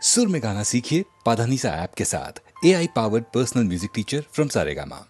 सुर में गाना सीखिए पाधानीसा ऐप के साथ। AI powered personal music teacher from Saregama.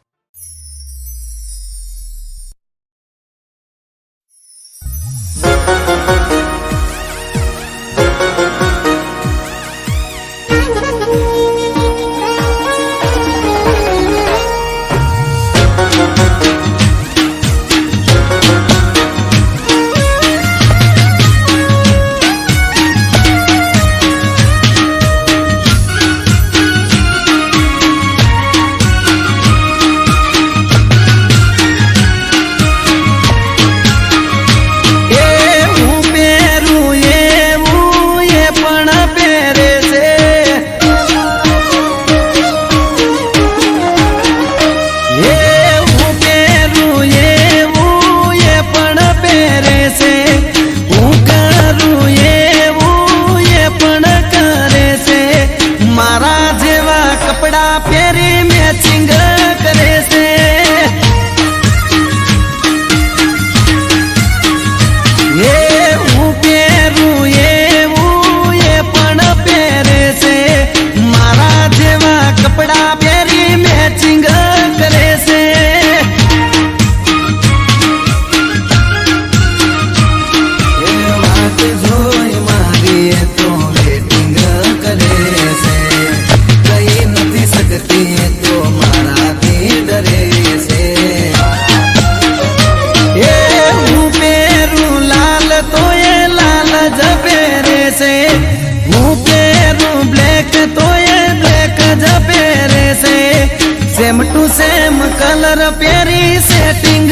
Same to same colour प्यारी सेटिंग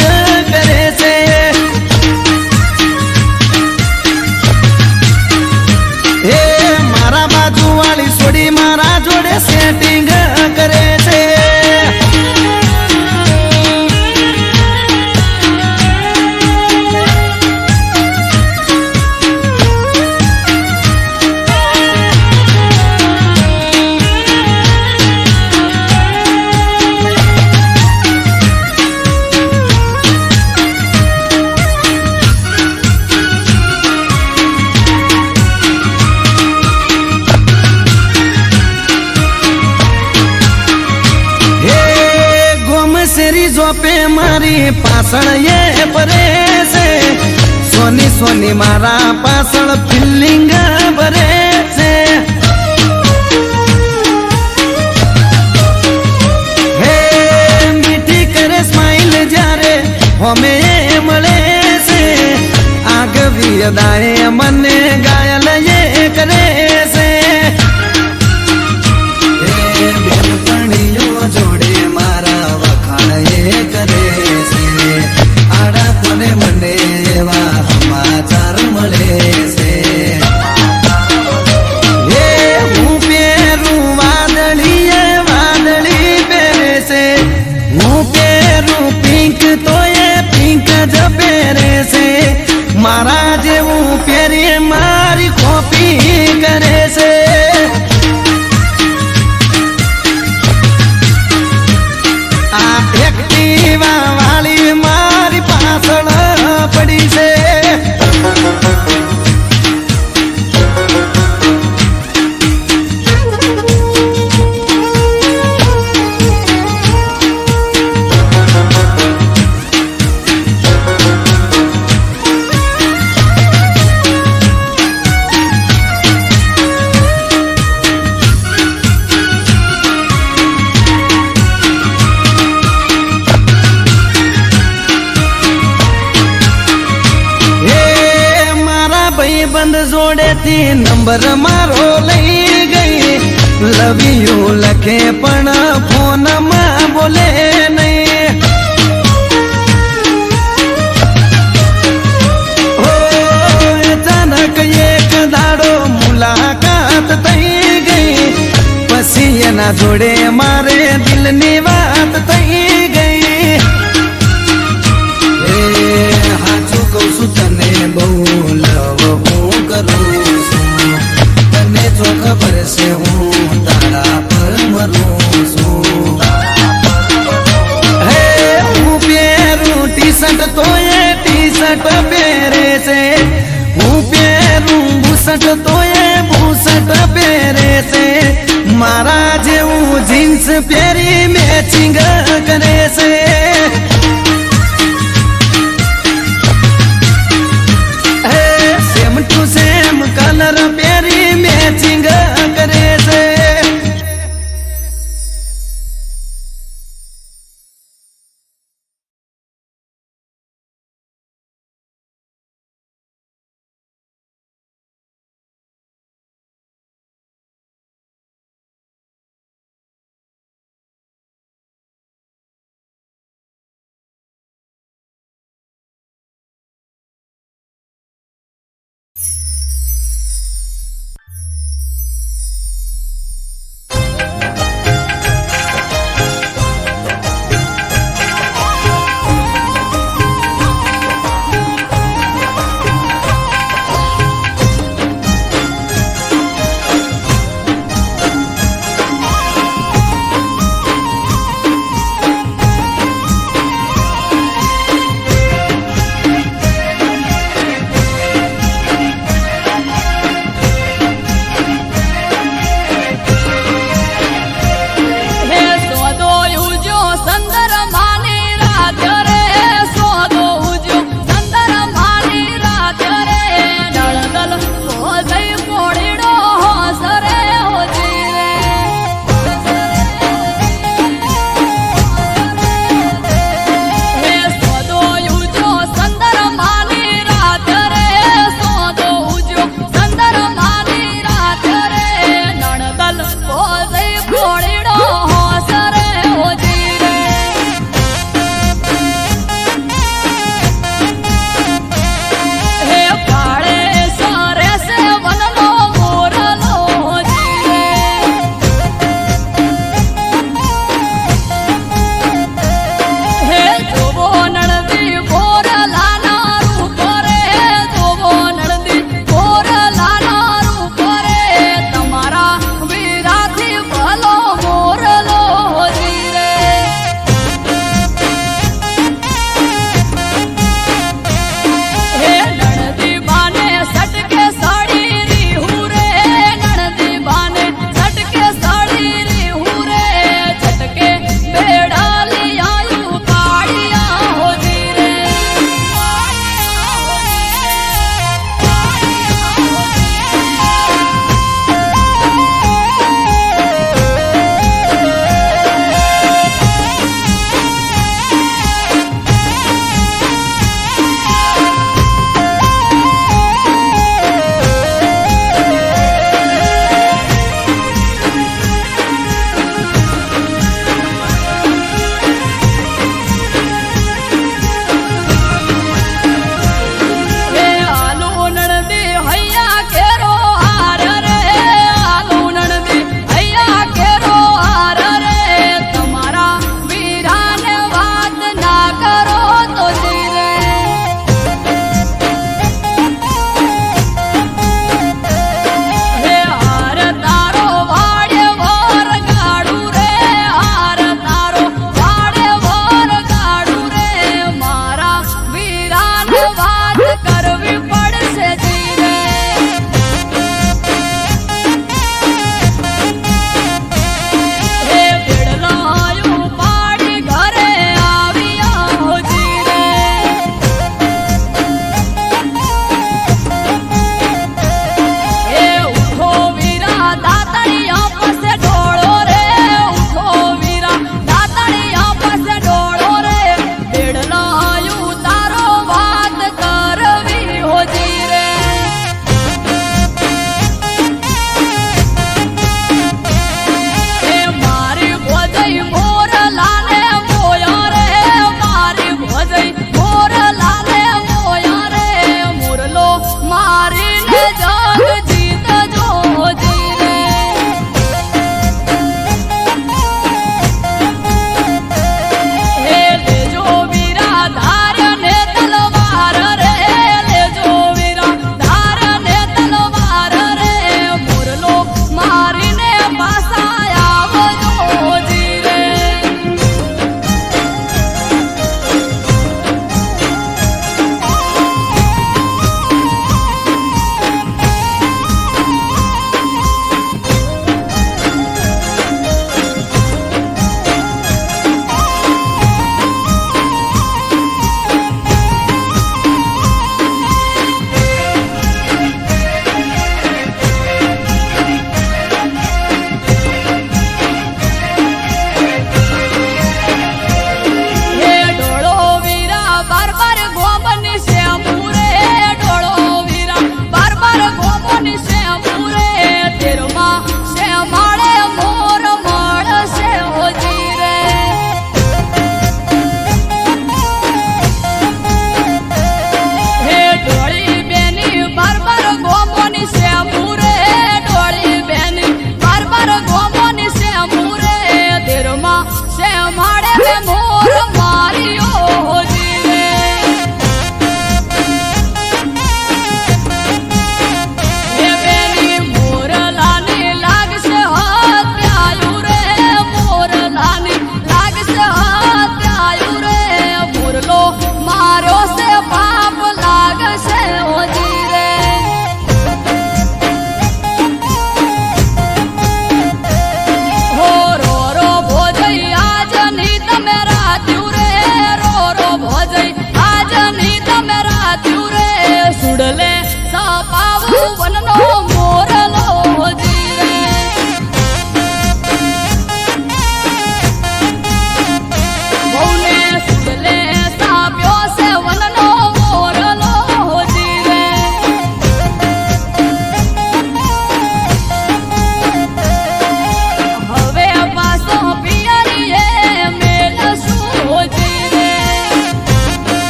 करे से हे मारा बाजू वाली सोड़ी मारा जोड़े सेटिंग करे से पे मारी पासण ये परे से सोनी सोनी मारा पासण फिलिंग भरे से हे मीठी करे स्माइल जारे हमें मले से आग भी अदाए मने गायल ये करे से जोड़े मारा ये करे से आड़ा तोने मंडे वा समाचार मले से ये हूँ पेरू वादली पेरे से हूँ पेरू पिंक तो ये पिंक जपेरे से मारा जे हूँ पेरे मारी कॉपी करे से वाली मारी पासण पड़ी से बंद जोड़े थी नंबर मारो लई गई लव यू लखे पण फोन में बोले नहीं हो अचानक एक दाड़ो मुलाकात थई गई पसी ना जोड़े मारे दिल नी बात थई गई हाचू कहू छू तने बहु लव तने जो खबर से हूँ तारा पर मरू छू हूँ पेरू टी शर्ट तो ये टी शर्ट पेरे से हूँ पेरू बूसट तो ये बूसट पेरे જીન્સ પહેરી મેચિંગ કરે છે સેમ ટુ સેમ કલર પહેરી મેચિંગ કરે છે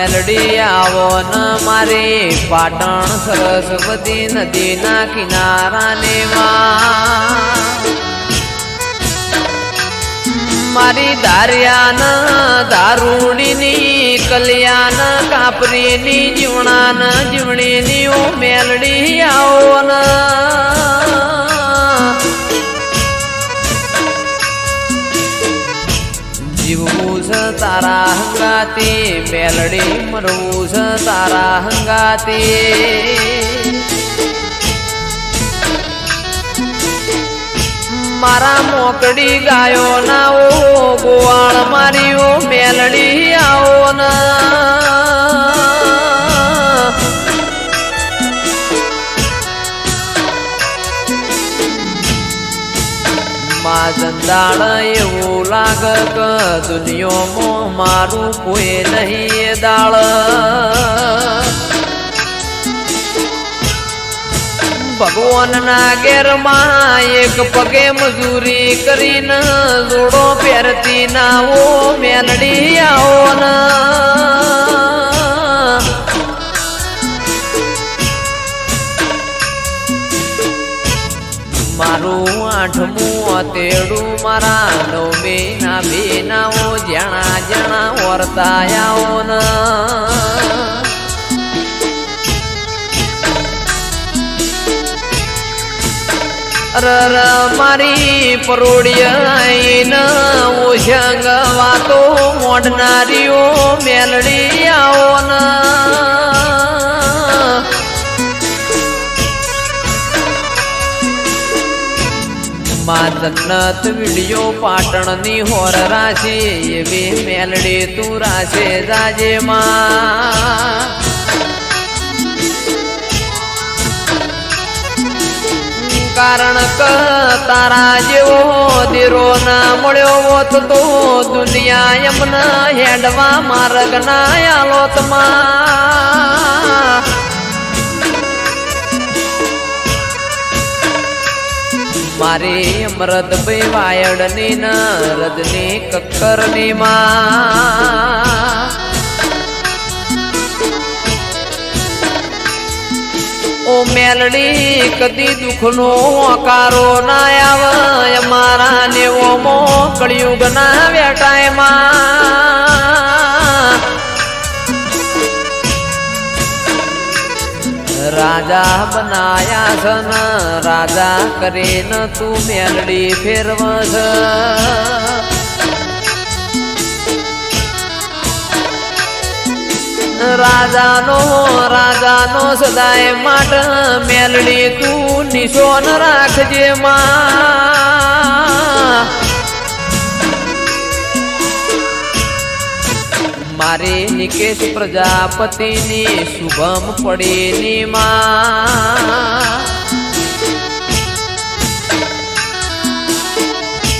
મેલડી આવો ન મારી પાટણ સરસ્વતી નદીના કિનારાને મારી દારિયાન દારૂડીની કલ્યાણ કાપરીની જીવણાન જીવણીની ઓ મેલડી આવો ન જીવવું છે તારા હંગાતી મેલડી મરવું છે તારા હંગાતી મારા મોકડી ગાયો ના ઓ ગોવાળ મારી ઓ મેલડી આવો ના જંદાળ એવું લાગ કે દુનિયામાં મારું કોઈ નહીં દાળ ભગવાનના ઘેરમાં એક પગે મજૂરી કરીને જોડો પહેરતી ના ઓ મેલડી આવો ના મારું આઠમું તેડું મારા નવમી ના બેનાઓ જણા જણા વર્તાયાઓ ન રર મારી પરોડિયાઈન ઓશંગ વાતો મોડનારીઓ મેલડી આવો ના જન્નત વિડિયો પાટણની હોર રાશી એવી મેલડી તું રાશે જાજે માં કારણ કે તારા જેવો દીરો ના મળ્યો હોત તો દુનિયા એમને હેડવા માર્ગ ના આલોત માં મારી અમરત ભાઈ વાયડની ન રદની કક્કરની માં ઓ મેલડી કદી દુઃખનો હોકારો ના આવે અમારા નેવોમો કળિયુગ ના વેટાયમાં રાજા બનાયા છન રાજા કરીને તું મેલડી ફેરવસ રાજાનો સદાય માટ મેલડી તું નિશોન રાખજે માં મારી નિકેશ પ્રજાપતિની શુભમ પડીની માં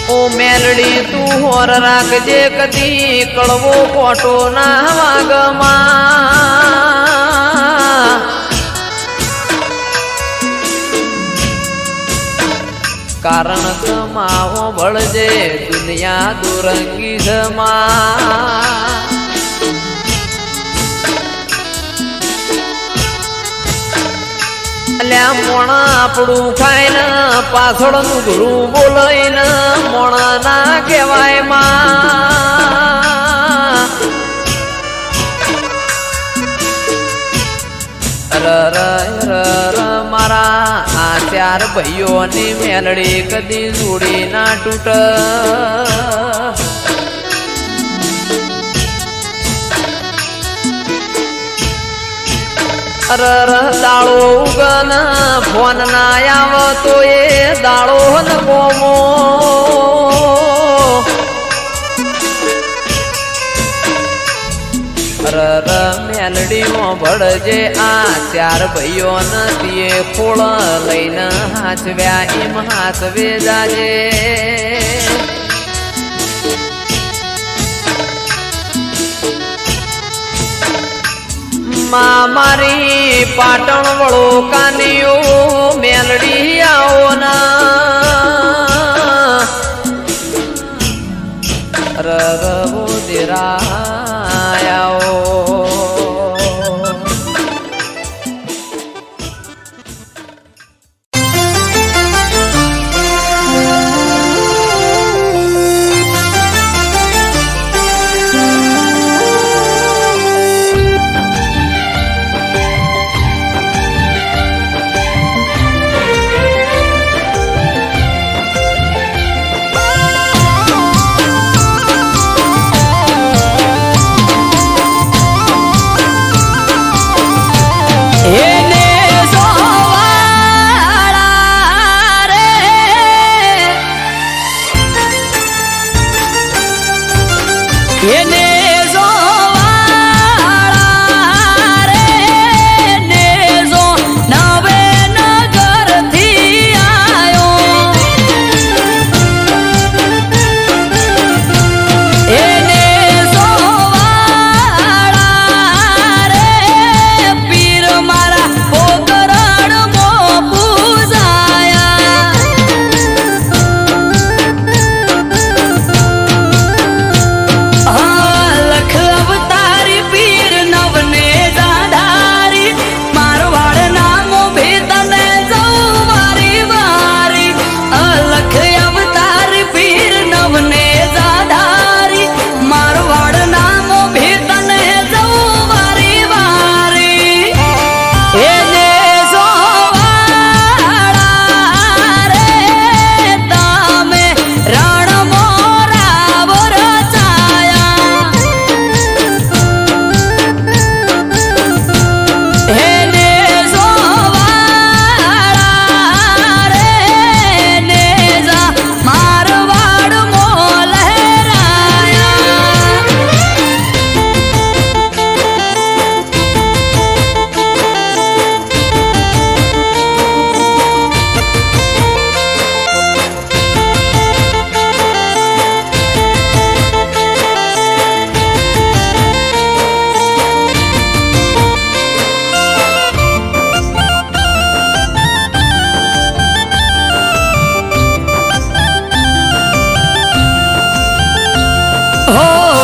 ઓ મેલડી તું હોર રાખજે કદી કળવો કોટો ના વાગમાં કારણ કમાવો ભળજે દુનિયા દુરંગી જમા મોણા આપણું ખાઈને પાછળનું ગુરુ બોલાઈને મોણા ના કહેવાય માં મારા આ ચાર ભાઈઓની મેલડી કદી જોડી ના તૂટ દાળો ઉગન ફોન ના આવતો એ દાળો ન કોમો મેલડીમાં ભળજે આ ચાર ભાઈઓ નથી ખોળ લઈને હાચવ્યા એમ હાચવે જાજે મારી પાટણ વળો કાનીઓ મેલડી આવો ના રવો દેરાયો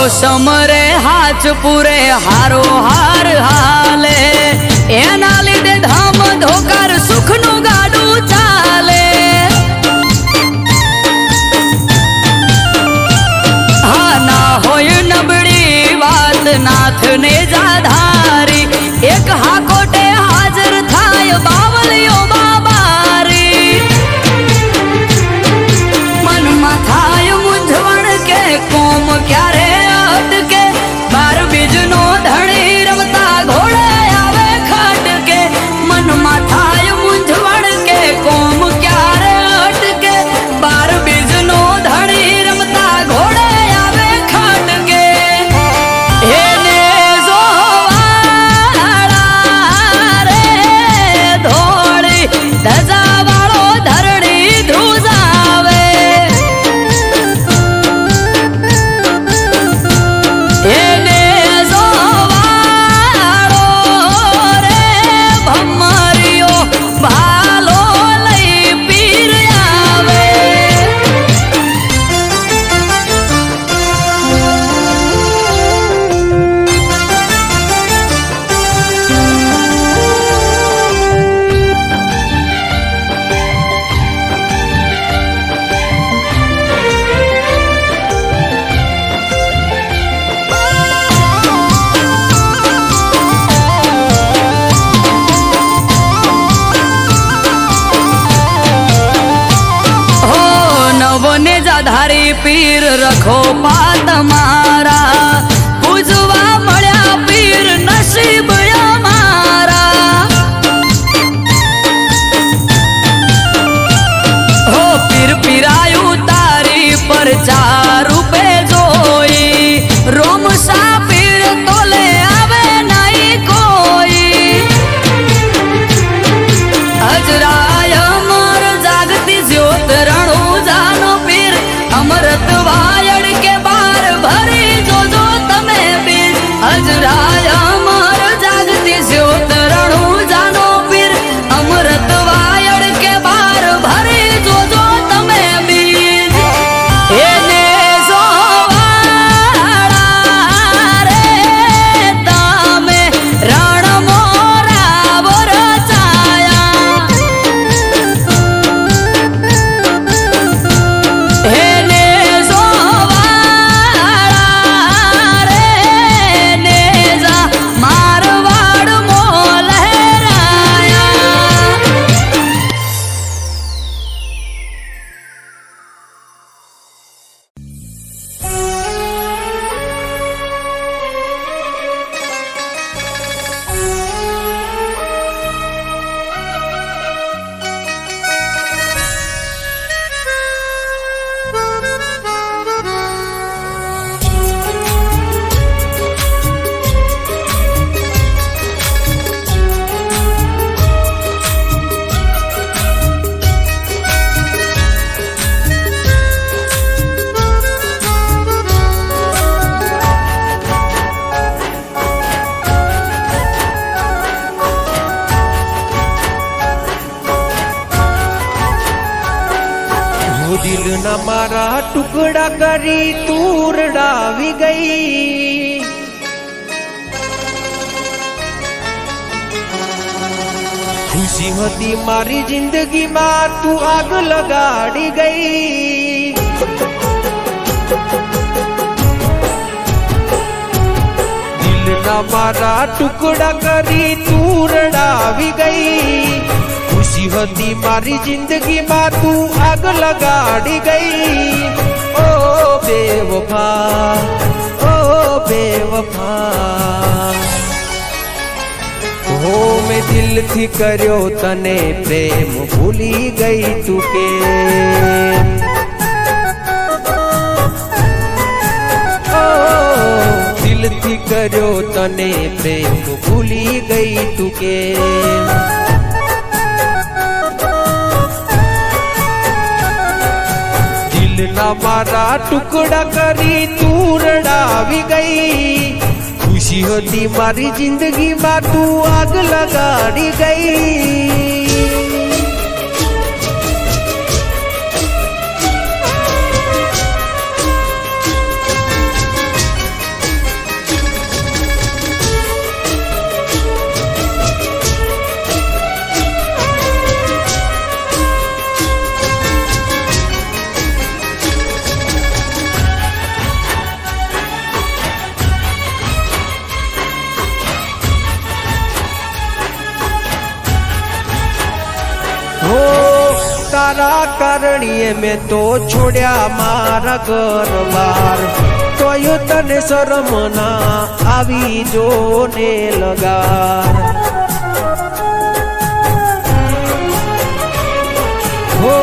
સમરે હાથ પૂરે હારો હાર હાલે એના લીધે ધામ ધોકાર સુખનું ગાડું ચાલે હા ના હોય નબળી વાત નાથને જાધારી એક હાકોટે હાજર થાય બાવલીઓ બાબારી મનમાં થાય મૂંઝવણ કે કોમ ક્યારે અટકે બાર બીજનો ધણી રમતા ઘોડે આવે ખટકે મનમાં થાય મૂંઝવણ કે કોમ ક્યારે અટકે બાર બીજનો ધણી રમતા ઘોડે આવે ખટકે એને જોવાળા રે ધોળી ધજાવાળો ધરણી ધ્રુજાવે એને જોવાળો રે ભમરિયો ભાલો લઈ પીર આવે હો નવને જાધારી પીર રખો પાત મારા પૂજવા મળ્યા પીર નસીબ અમારા હો પીર પીરાયું તારી પર ચાર રૂપે જોઈ રોમસા પીર તોલે આવે નહીં કોઈ હજરાય અમર જાગતી જ્યોત રણુજાનો પીર અમૃત વાયડ કે બાર ભરી જોજો તમે પીર હજરાય અમર જાગતી જ્યોત રણુજાનો પીર અમૃત વાયડ કે બાર ભરી જોજો તમે પીર એને જોવાળા રે તમે રણ મોરા વરચાયા એને જોવાળા રે નેજા મારવાડ મો લહેરાયા દિલના મારા ટુકડા કરી તું રડાવી ગઈ ખુશી હતી મારી જિંદગીમાં તું આગ લગાડી ગઈ દિલના મારા ટુકડા કરી તું રડાવી ગઈ ખુશી હતી મારી જિંદગીમાં તું આગ લગાડી ગઈ ઓ બેવફા ઓ બેવફા હો મેં દિલથી કર્યો તને પ્રેમ ભૂલી ગઈ તું કે દિલથી કર્યો તને પ્રેમ ભૂલી ગઈ તું કે દિલના મારા ટુકડા કરી તું રડાવી ગઈ ખુશી હતી મારી જિંદગીમાં તું આગ લગાડી ગઈ કારણીએ મેં તો છોડ્યા મારા ઘર બાર, તોય તને શરમ ના આવી જો ને લગાર. હો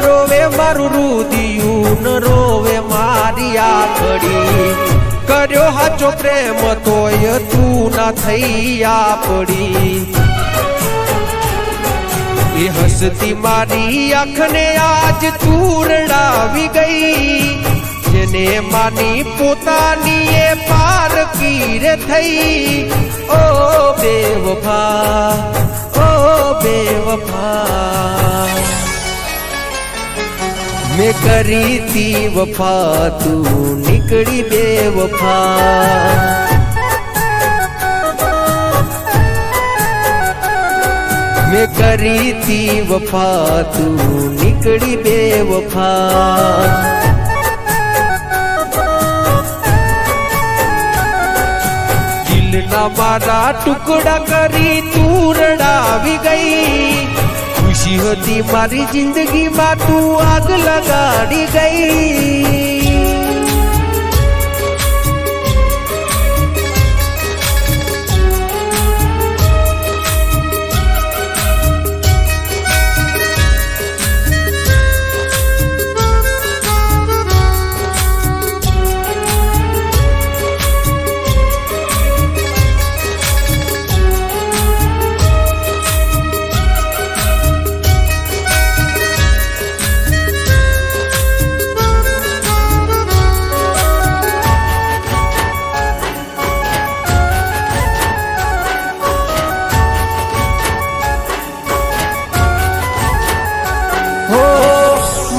રોવે મારું રુદિયું ન રોવે મારી આખડી, કર્યો હાચો પ્રેમ તોય તું ના થઈ આપડી. એ હસતી મારી આંખને આજ તું રડાવી ગઈ, જેને માની પોતાની એ પારકી રે થઈ. ઓ બેવફા, ઓ બેવફા, મેં કરી તી વફા તું નીકળી બેવફા. મેં કરી તી વફા તું નીકળી બેવફા. દિલના મારા ટુકડા કરી તું રડાવી ગઈ, ખુશી હતી મારી જિંદગીમાં તું આગ લગાડી ગઈ.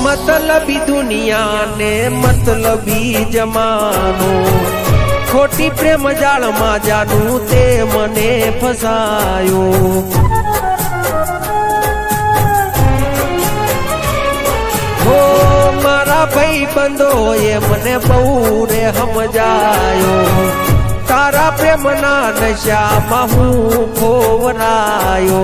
मतलबी दुनिया ने मतलबी जमानो, खोटी प्रेम जाल में जानू ते मने फसायो. हो मारा भाई बंदो ये मने बहु रे समझायो, तारा प्रेम ना नशा में हूँ खोवरायो.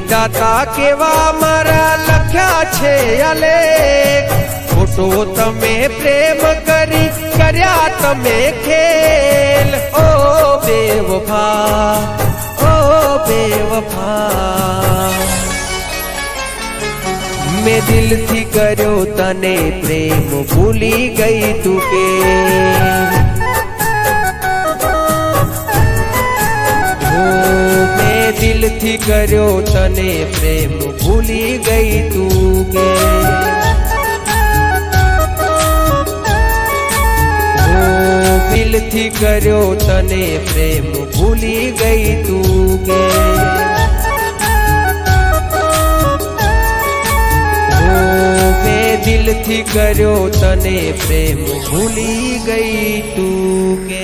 दाता केवा मारा लख्या छे अलेख, खोटो तमे प्रेम करी कर्या तमे खेल. ओ बेवफा, ओ बेवफा, मैं दिल थी कर्यो तने प्रेम भूली गई तू के. दिल थी कर्यो तने प्रेम भूली गई तू के. दिल थी कर्यो तने प्रेम भूली गई तू के. मैं दिल थी कर्यो तने प्रेम भूली गई तू के.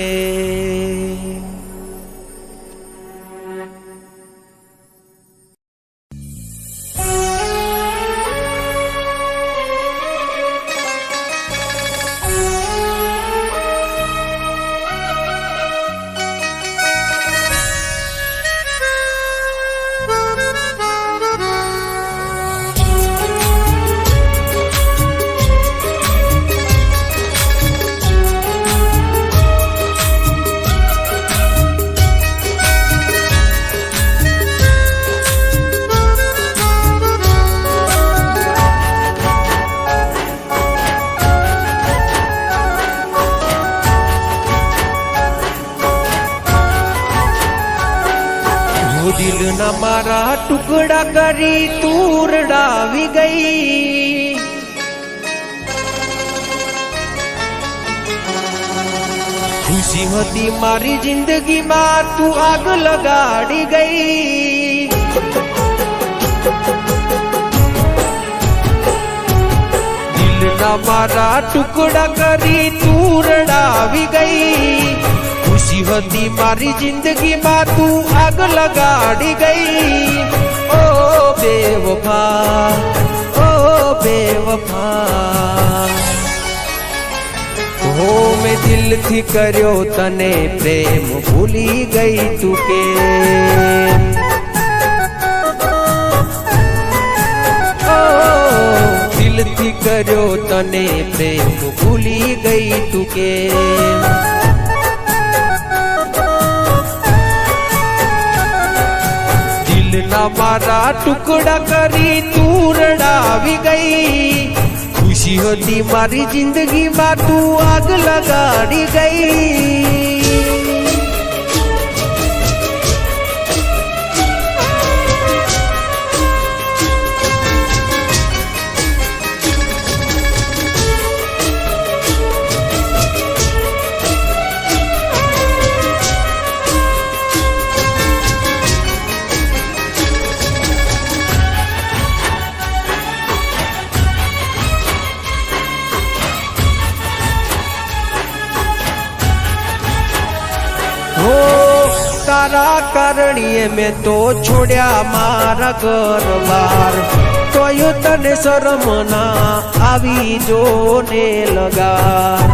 दिल न मारा टुकड़ा करी तू रडावी गई, खुशी होती मारी जिंदगी में तू आग लगाड़ी गई. दिल न मारा टुकड़ा करी तू रडावी गई, खुशी होती मारी जिंदगी में तू आग लगाड़ी गई. ओ बेवफा, ओ बेवफा, हो मैं दिल थी कर्यो तने प्रेम भूली गई तू के. કર્યો તને પ્રેમ ભૂલી ગઈ તું કેમ? દિલના મારા ટુકડા કરી તું રડાવી ગઈ. ખુશી હતી મારી જિંદગીમાં તું આગ લગાડી ગઈ. તારા કારણીએ મેં તો છોડ્યા મારા ઘર બાર. તોય તને શરમ ના આવી જોને લગાર.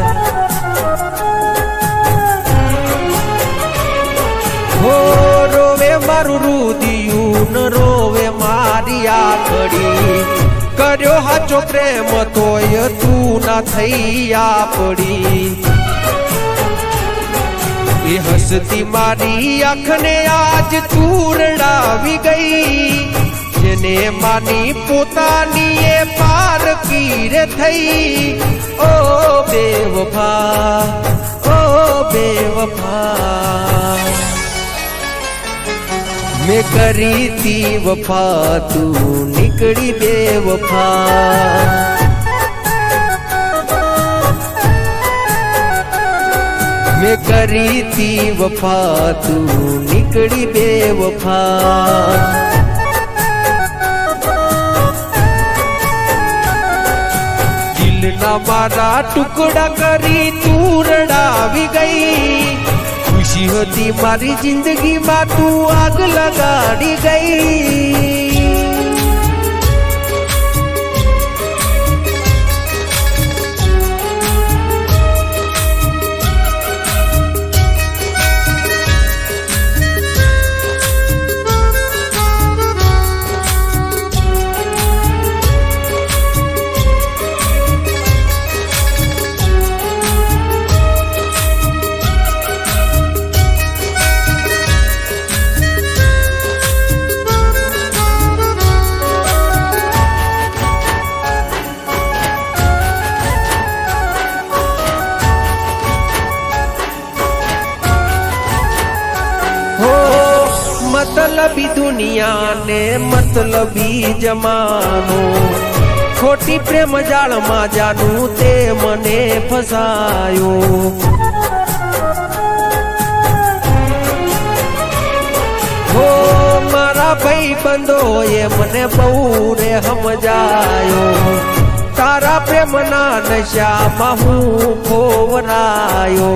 હો રોવે મારું રુદિયું ન રોવે મારી આખડી. કર્યો હાચો પ્રેમ તોય તું ના થઈ આપડી. એ હસતી મારી આંખને આજ તું રડાવી ગઈ. જેને માની પોતાની એ પારકી રે થઈ. ઓ બેવફા, ઓ બેવફા, મેં કરી તી વફા તું નીકળી બેવફા. મેં કરી તી વફા તું નીકળી બેવફા. દિલના મારા ટુકડા કરી તું રડાવી ગઈ. ખુશી હતી મારી જિંદગીમાં તું આગ લગાડી ગઈ. मतलबी दुनिया ने मतलबी जमानो. खोटी प्रेम जाल में जानू ते मने फसायो. हो मारा भाई बंदो ये मने बहु रे समझायो. तारा प्रेम ना नशा में हूँ खोवरायो.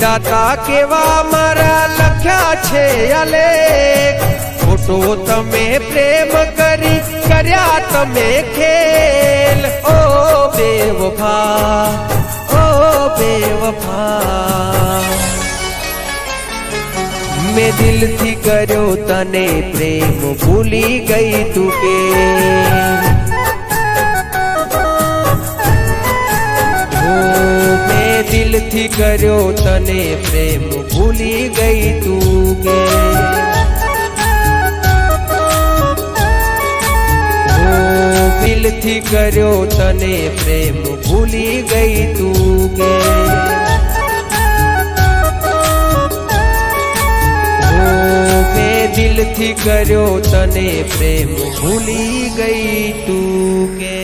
दाता केवा मारा लख्या छे आलेख. ખોટો તમે પ્રેમ કરી કર્યા તમે ખેલ. ઓ બેવફા, ઓ બેવફા, મેં દિલથી કર્યો તને પ્રેમ ભૂલી ગઈ તું કે. દિલથી કર્યો તને પ્રેમ ભૂલી ગઈ તું કે. દિલથી કર્યો તને પ્રેમ ભૂલી ગઈ તું કે. મેં દિલથી કર્યો તને પ્રેમ ભૂલી ગઈ તું કે.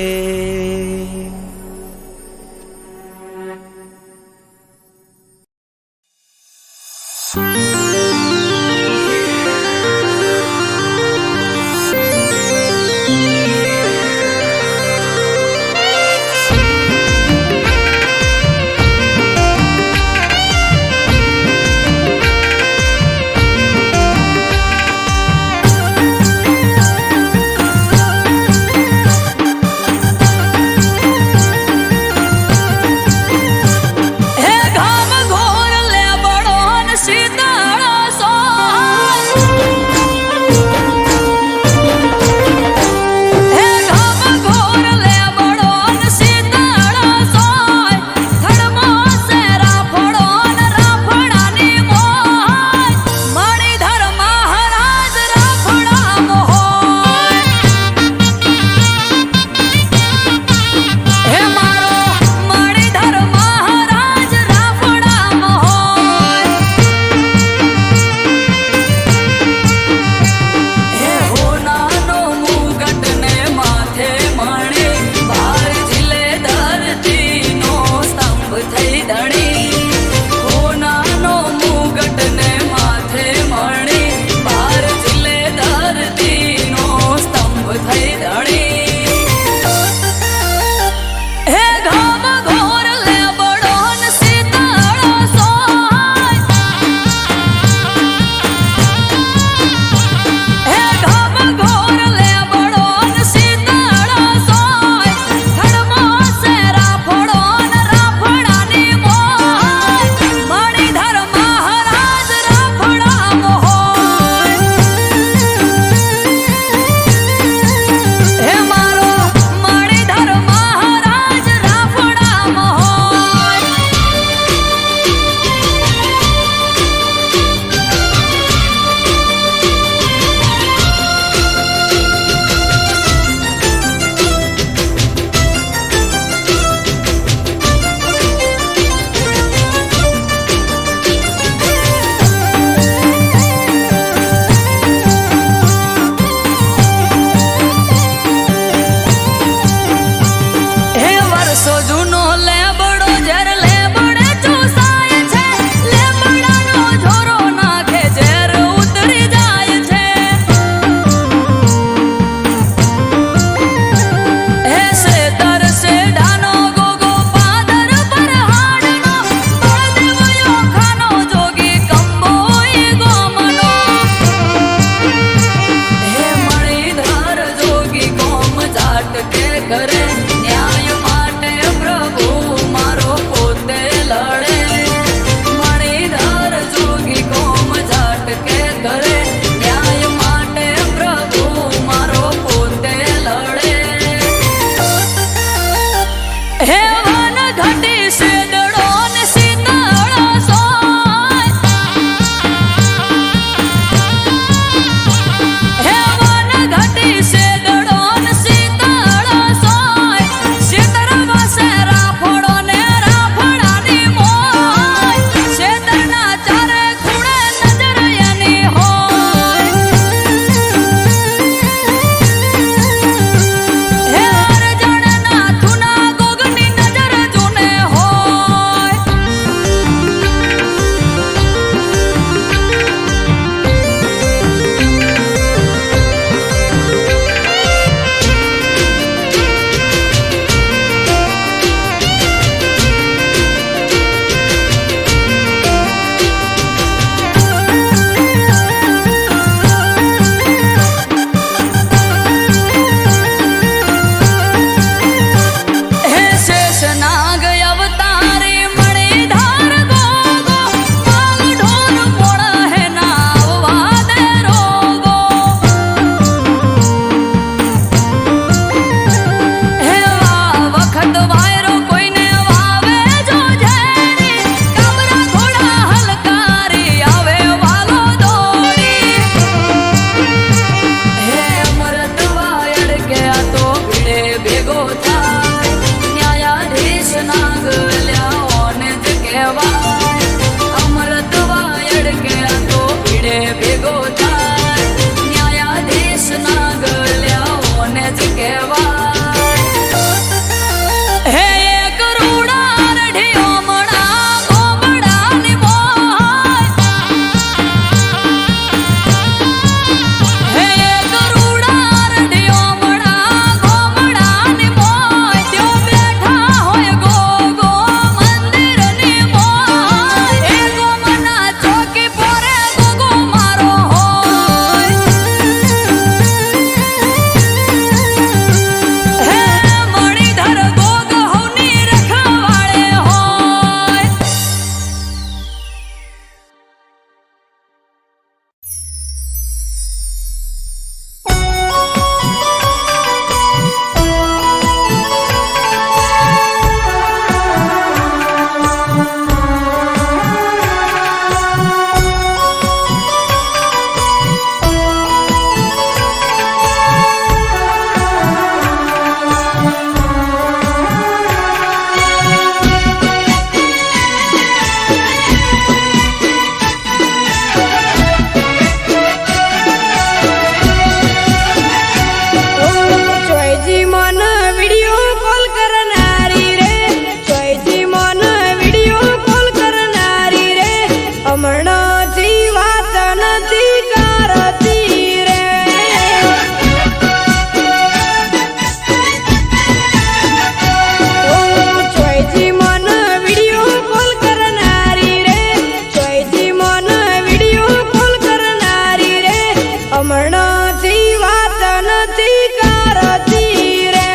હમણાંથી વાત નથી કરતી રે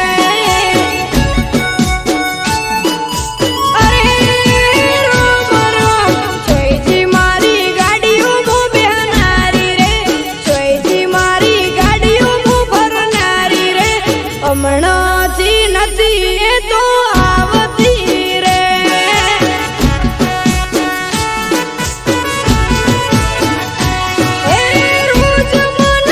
અરે રોમ રોમ જોઈજી મારી ગાડીઓ હું બેહનારી રે જોઈજી મારી ગાડીઓ હું ભરનારી રે હમણાંથી નથી એ તો આવતી રે એ રોજ મન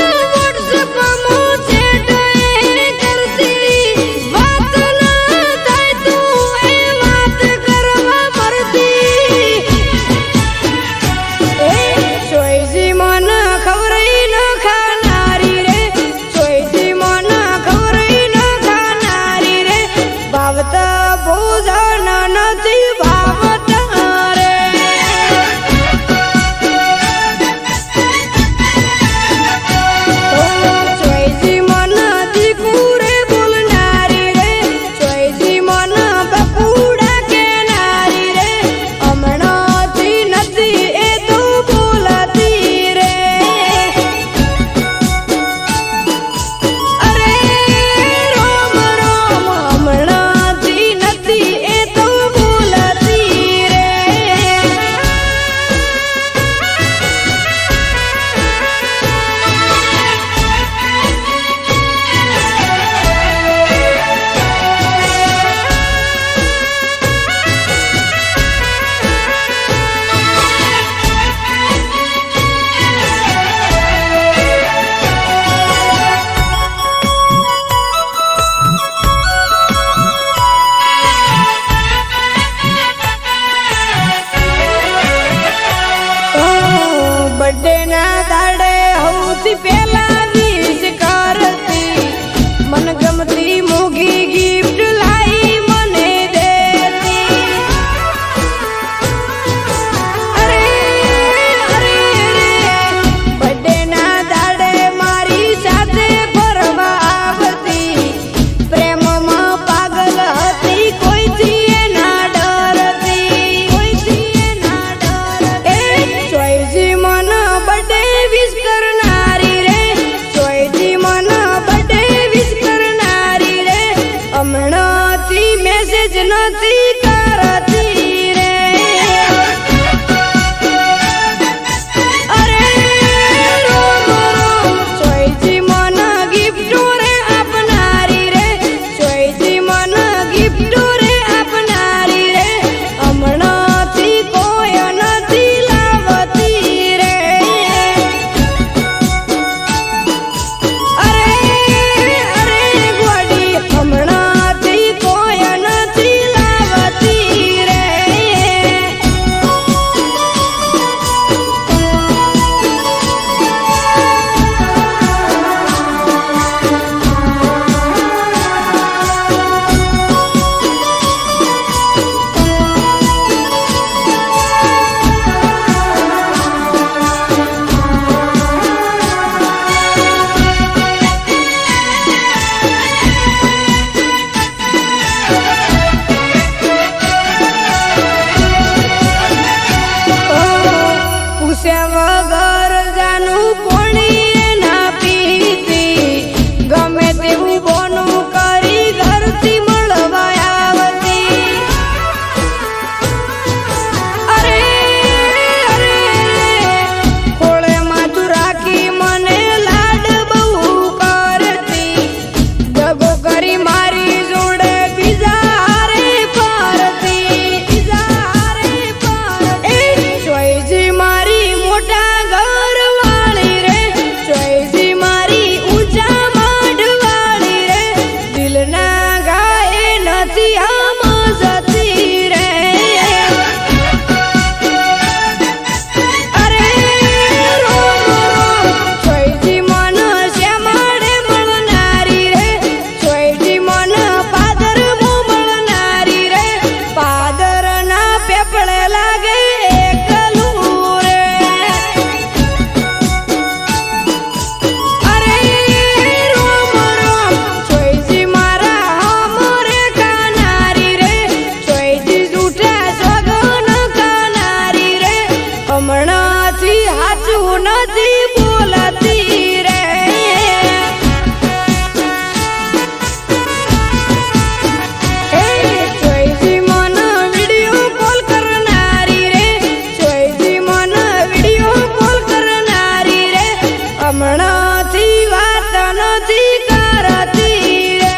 નથી કરતી રે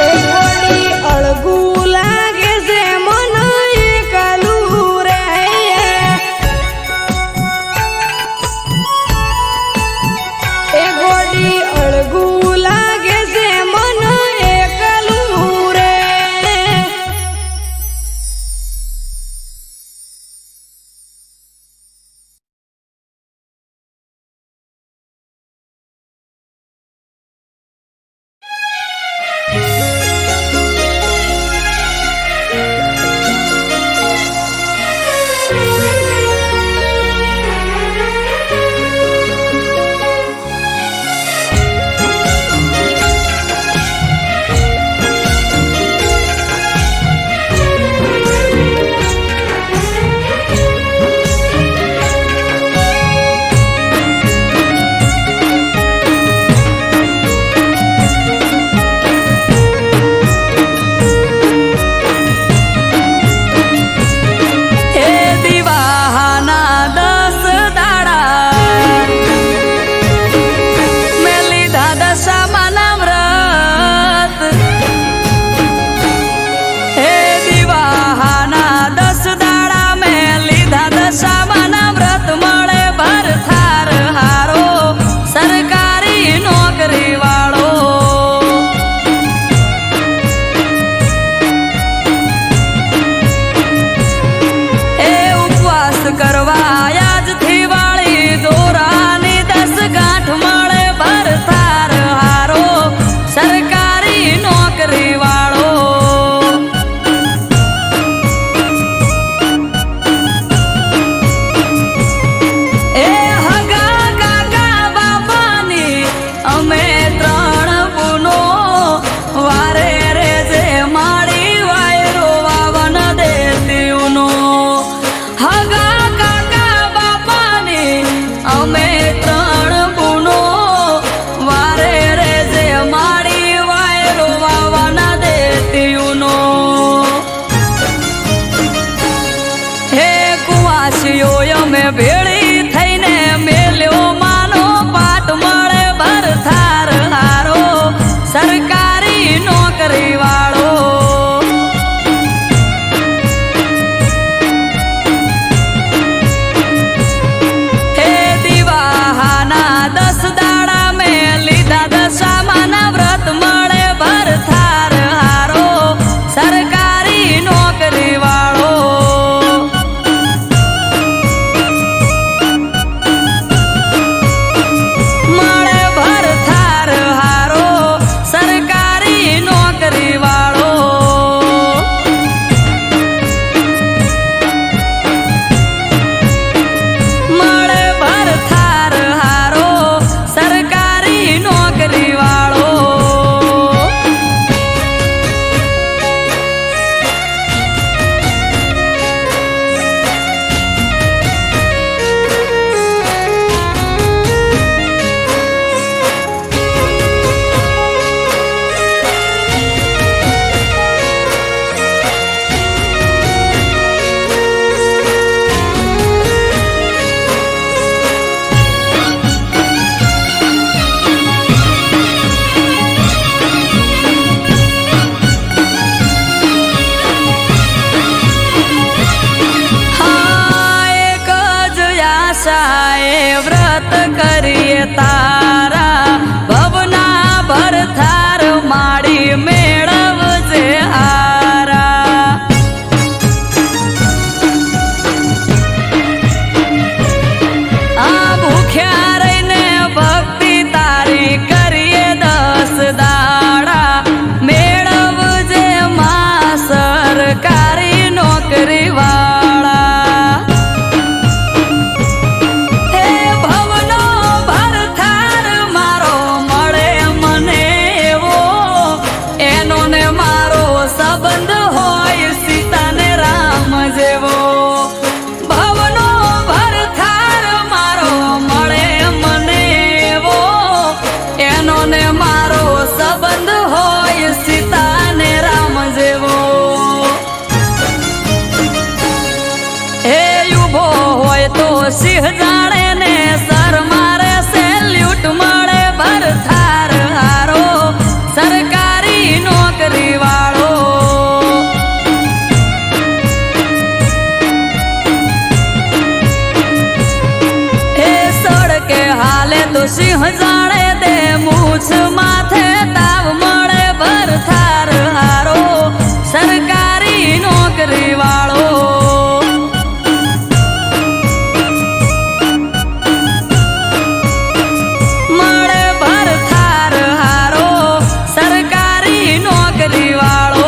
એ ગોડી અળગું લાગે છે મન એકલું રે એ ગોડી અળગું લાગે છે મન એકલું રે ભેળી થઈને મેલ્યો માનો પાટ મળે ભરથાર હારો સરકારી નોકરી વાળો હે દિવાહાના 10 દાડા મેં લીધા દશામાના વ્રત મળે ભરથાર હારો સરકારી નોકરી વાળો વ્રત કરીએ તારા ભવના ભરથાર માડી મેળવજે હારા આ ભૂખ્યા રહીને ભક્તિ તારી કરીએ 10 દાડા મેળવજે માં સરકારી નોકરી વાળા ભવનો ભરથાર સિંહ જાણે ને સર મારે સેલ્યુટ મળે ભરથાર હારો સરકારી નોકરી વાળો. એ સડકે હાલે તો સિંહ જાણે દે મૂછ માથે તાવ મળે ભરથાર હારો સરકારી નોકરી વાળો. મળે ભરથાર હારો સરકારી નોકરી વાળો.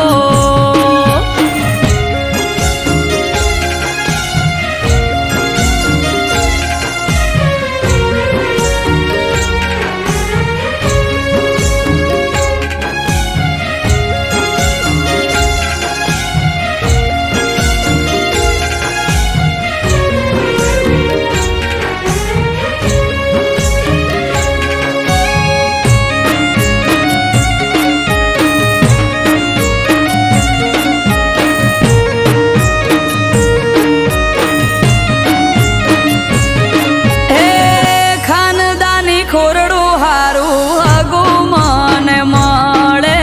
ખોરડું હારું હગુ મને મળે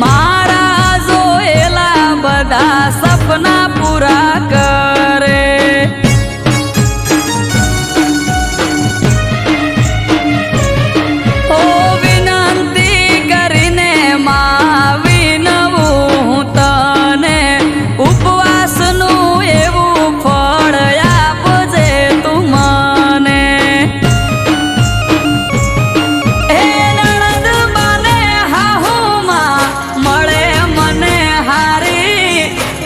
મારા જોયેલા બધા સપના પૂરા કરે. ઓ વિનંતી કરીને માં વિનવું હું તને ઉપવાસનું એવું ફળ આપજે તું મને.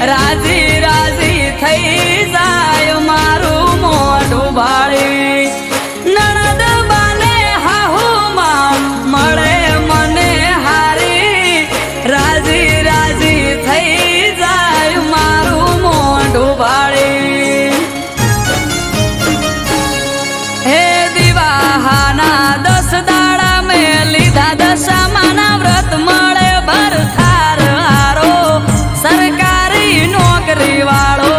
રાજી રાજી થઈ જાય મારું મોઢું ભાળી. નણદ બાને હાહુમાં મળે મને હારી રાજી રાજી થઈ જાય મારું મોઢું ભાળી. હે દિવાહાના 10 દાડા મેં લીધા દશામાના વ્રત મળે ભરથાર હારો સરકારી નોકરી વાળો.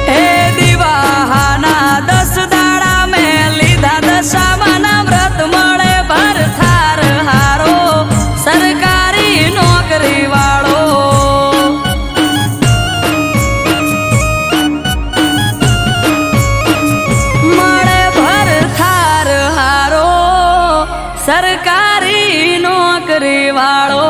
હે દિવાહાના 10 દાડા મેં લીધા દશામાના વ્રત મળે ભરથાર હારો સરકારી નોકરી વાળો. મળે ભરથાર હારો સરકારી નોકરી વાળો.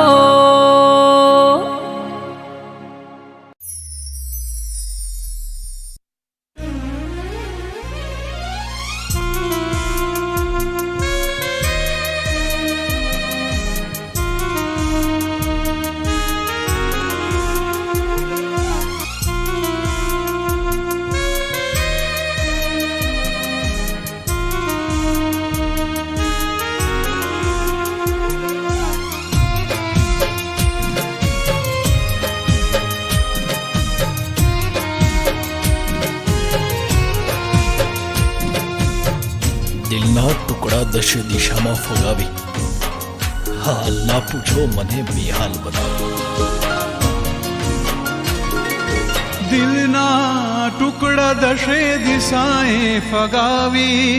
દિલના ટુકડા દશે દિશામાં ફગાવી હાલ ના પૂછો મને બેહાલ બનાવી. દિલના ટુકડા દશે દિશાએ ફગાવી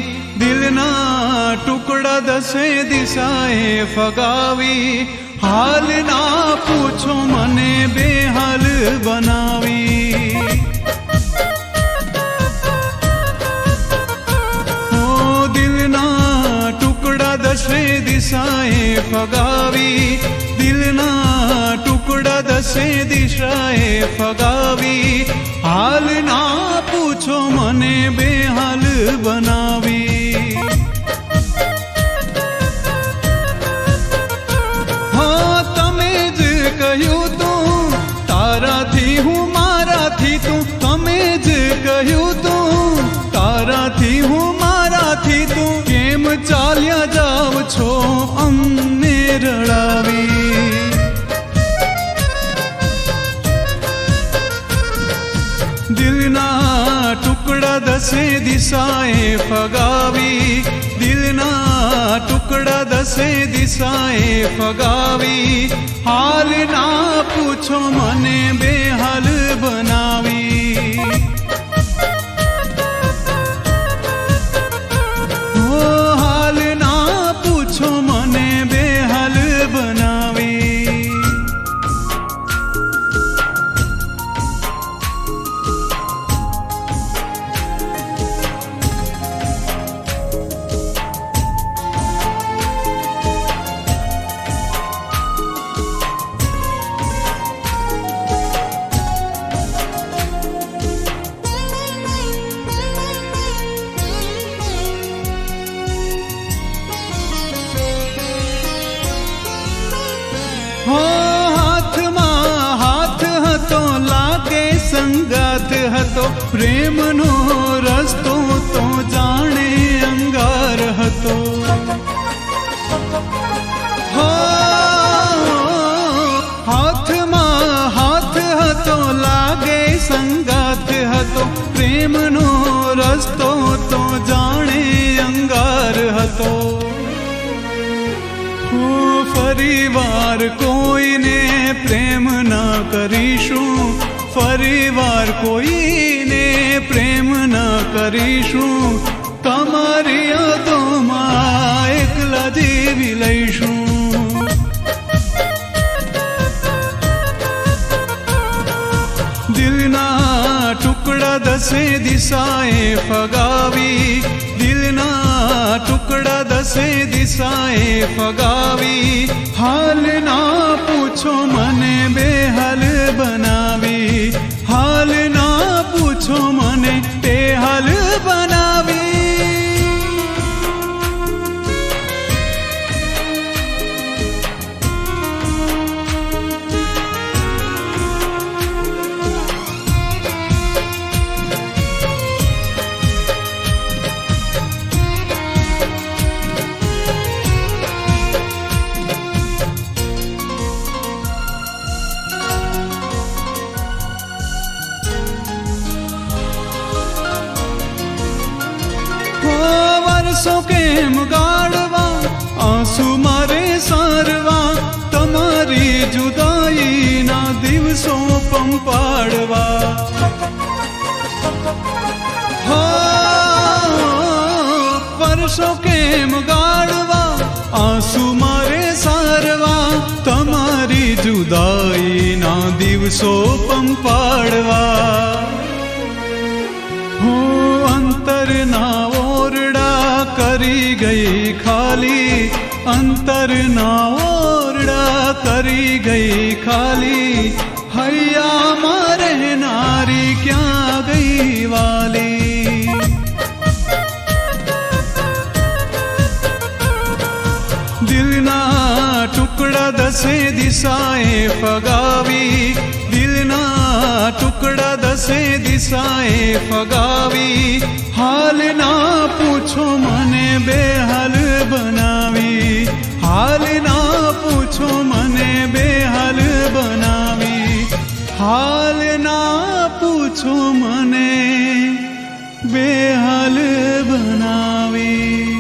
દિલના ટુકડા દશે દિશાએ ફગાવી હાલ ના પૂછો મને બેહાલ બનાવી. દશે દિશાએ ફગાવી દિલના ટુકડા દશે દિશાએ ફગાવી હાલ ના પૂછો મને બેહાલ બનાવી. હા તમે જ કહ્યું તું તારાથી હું મારાથી તું તમે જ કહ્યું તું તારાથી હું મારાથી તું કેમ ચાલ્યા જાવ છો અમને રડાવી. દિલના ટુકડા દશે દિશાએ ફગાવી દિલના ટુકડા દશે દિશાએ ફગાવી હાલ ના પૂછો પૂછો મને બેહાલ બનાવી ઓ હાલ ના પૂછો મને બેહાલ બનાવી હાથમાં હાથ હતો લાગે સંગાથ હતો પ્રેમનો રસ્તો તો જાણે અંગાર હતો હાથમાં હાથ હતો લાગે સંગાથ હતો પ્રેમનો રસ્તો તો જાણે અંગાર હતો ફરીવાર કોઈને પ્રેમ ના કરીશું ફરીવાર કોઈને પ્રેમ ના કરીશું તમારી યાદોમાં એકલા જીવી લઈશું દિલના ટુકડા દસે દિશાએ ફગાવી દિલના ટુકડા દસે દિશાએ ફગાવી હાલ ના પૂછો મને બેહાલ બનાવી હાલ ના પૂછો મને બેહાલ બનાવી વર્ષો કેમ ગાળવા આંસુ મારે સારવા તમારી જુદાઈના દિવસો પંપાડવા વર્ષો કેમ ગાળવા આંસુ મારે સારવા તમારી જુદાઈના દિવસો પંપાડવા અંતરના ઓરડા કરી ગઈ ખાલી અંતરના ઓરડા કરી ગઈ ખાલી હૈયામાં રહેનારી ક્યાં ગઈ વાલી દિલના ટુકડા દસે દિશાએ ફગાવી દિલના ટુકડા દસે દિશાએ ફગાવી હાલ ના પૂછો મને બેહાલ બનાવી હાલ ના પૂછો મને બેહાલ બનાવી હાલ ના પૂછો મને બેહાલ બનાવી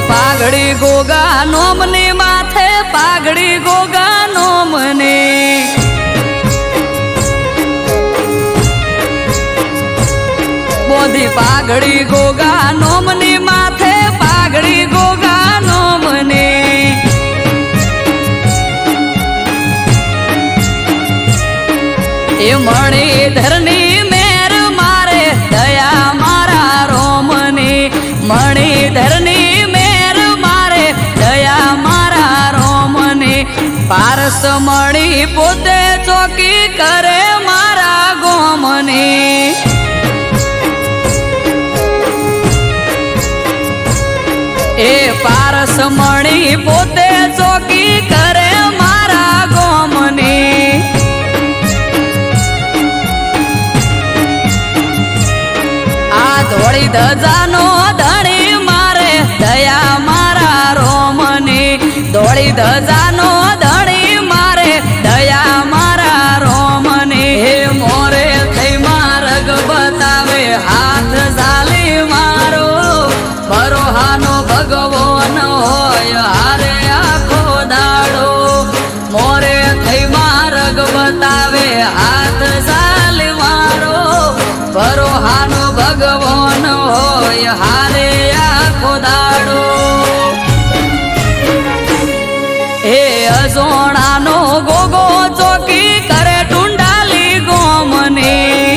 પાઘડી ગોગા નોમને માથે પાઘડી ગોગા નોમને બોધી પાઘડી ગોગા નોમની માથે પાઘડી ગોગા નોમને મણિધરની મેર મારે દયા મારા રોમની મણિધરની મેર મારે દયા મારા રોમની પારસ મળી પોતે ચોકી કરે મારા ગોમની એ પારસ મળી પોતે ચોકી કરે મારા ગોમની આ ધોળી ધજાનો ધણી મારે દયા મારા રોમની ધોળી ધજાનો ધણી મારે દયા મારા રોમની હે મોરે થઈ માર્ગ બતાવે હાથ ઝાલી મારો બરોહાનો ભગવાન હોય હારે આખો દાડો મોરે થઈ માર્ગ બતાવે હાથ ઝાલી મારો બરોહાનો ભગવાન હોય હારે આખો દાડો હે અજોણાનો ગોગો ચોકી કરે ટુંડાલી ગોમની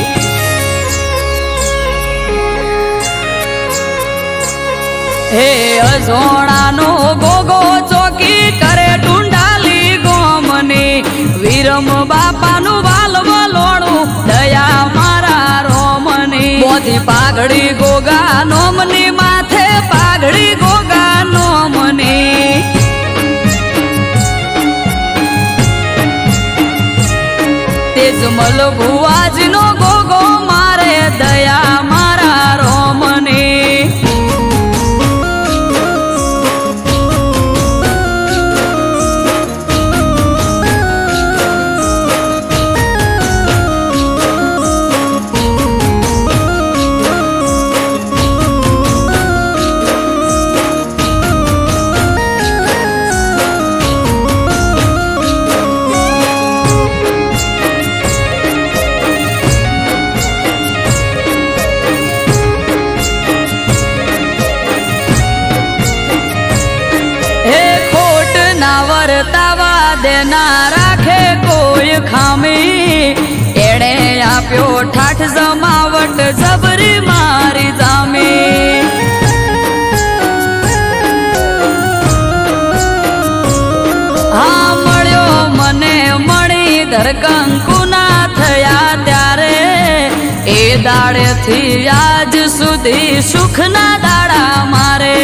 હે અજોણાનો ગોગો ચોકી કરે ટુંડાલી ગોમની વીરમ બાપાનું વાલવલોણું દયા મારા રોમની મોથી પાઘડી ગોગા નોમની માથે પાઘડી ગોગા નોમની તેજમલ ભુવાજીનો ગોગો મારે દયા મારા રોમની વર્તાવા દેના રાખે કોઈ ખામી એણે આપ્યો ઠાઠ જમાવટ જબરી મારી જામી હા મળ્યો મને મણિધર કંકુના થયા ત્યારે એ દાડેથી આજ સુધી સુખના દાડા મારે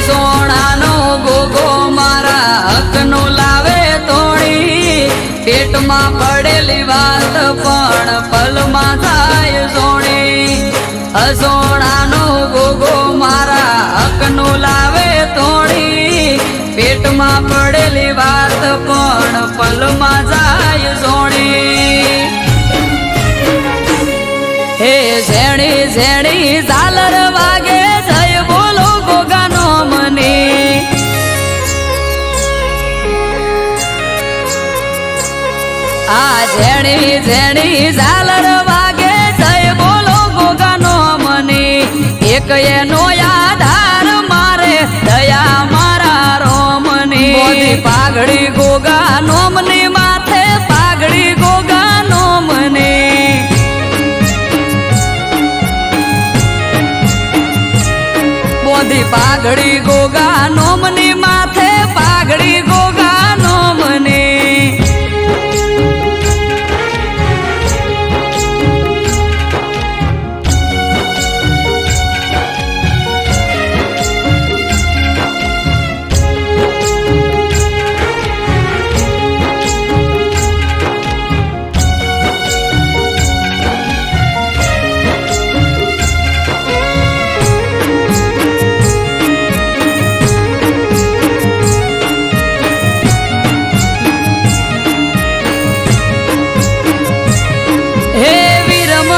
સોણાનો ગોગો મારા હકનો લાવે તોડી પેટમાં પડેલી વાત પણ પલમાં થાય સોણી અસોણાનો ગોગો મારા હકનો લાવે તોડી પેટમાં પડેલી વાત પણ પલમાં જાય સોણી હે ઝેણી ઝેણી ઝાલર વાગે જય બોલો ગોગાનો મને આ ઝેણી ઝેણી ઝાલર વાગે જય બોલો ગોગાનો મને એક એનો આધાર મારે દયા મારા રોમની મોદી પાઘડી ગોગા નોમની માથે પાઘડી ગોગા નોમની મોદી પાઘડી ગોગા નોમની માથે પાઘડી ગોગા નોમની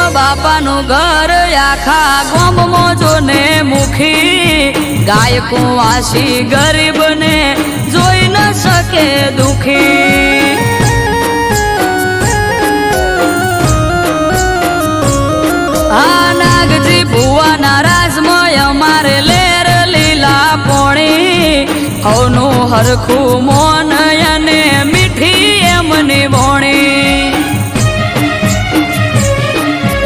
બાપાનું ઘર આખા ગોમમાં જોને મુખી ગાયકો વાસી ગરીબને જોઈ ન શકે દુખી આ નાગજી ભુવાના રાજમય અમારે લેર લીલા પોણી હવનું હરખું મોન અને મીઠી એમ ભીમની ભોણી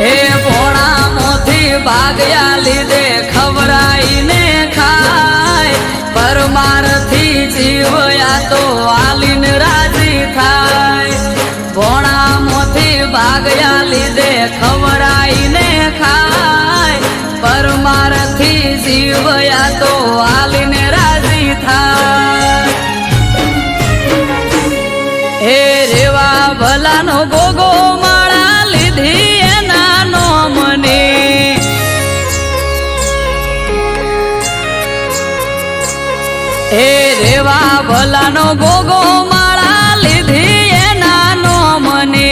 એ ભોણામાંથી ભાગ્યા લીધે ખવરાઈને ખાય પરમારથી જીવયા તો આલીને રાજી થાય ભોણામાંથી ભાગ્યા લીધે ખવરાઈને ખાય પરમારથી જીવયા તો આલીને રાજી થાય હે રેવા ભલાનો ગોગો માળા લીધી એના નોમને હે રેવા ભલાનો ગોગો માળા લીધી એના નોમને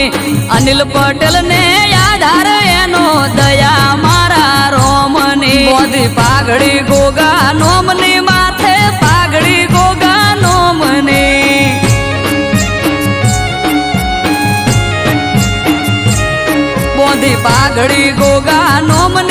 અનિલ પટેલ ને આધાર એનો દયા મારા રોમને બોધી પાઘડી ગોગા નોમની માથે પાઘડી ગોગા નોમને બોધી પાઘડી ગોગા નોમની